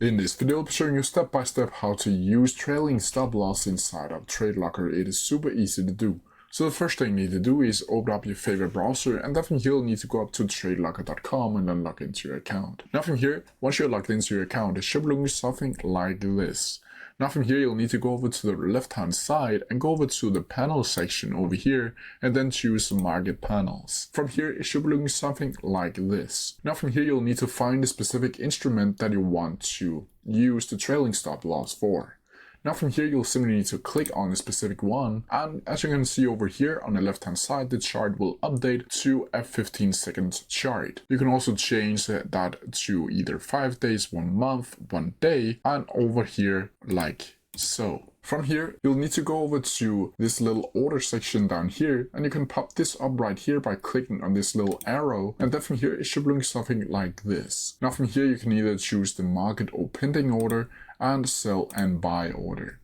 In this video, I'll be showing you step by step how to use trailing stop loss inside of TradeLocker. It is super easy to do. So the first thing you need to do is open up your favorite browser, and then from here you'll need to go up to TradeLocker.com and then log into your account. Now from here, once you're logged into your account, it should look something like this. Now from here you'll need to go over to the left hand side and go over to the panel section over here and then choose market panels. From here it should look something like this. Now from here you'll need to find the specific instrument that you want to use the trailing stop loss for. Now from here you'll simply need to click on a specific one, and as you can see over here on the left hand side, the chart will update to a 15-second chart. You can also change that to either 5 days, 1 month, 1 day, and over here like so. From here, you'll need to go over to this little order section down here, and you can pop this up right here by clicking on this little arrow, and then from here it should look something like this. Now from here you can either choose the market or pending order and sell and buy order.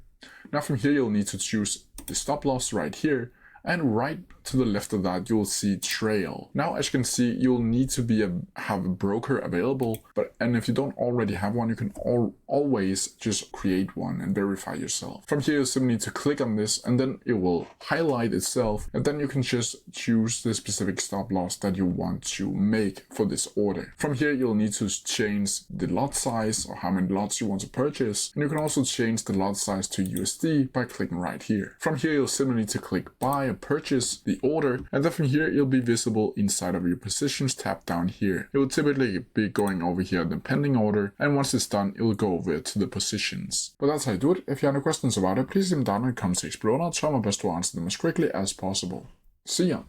Now from here you'll need to choose the stop loss right here, and right to the left of that you'll see trail. Now as you can see, you'll need to have a broker available, and if you don't already have one, you can always just create one and verify yourself. From here you simply need to click on this, and then it will highlight itself, and then you can just choose the specific stop loss that you want to make for this order. From here you'll need to change the lot size or how many lots you want to purchase, and you can also change the lot size to USD by clicking right here. From here you'll simply need to click buy or purchase the order, and then from here it'll be visible inside of your positions tab down here. It will typically be going over here the pending order, and once it's done it will go over to the positions. But that's how you do it. If you have any questions about it, please leave them down in the comment section below, and I'll try my best to answer them as quickly as possible. See ya!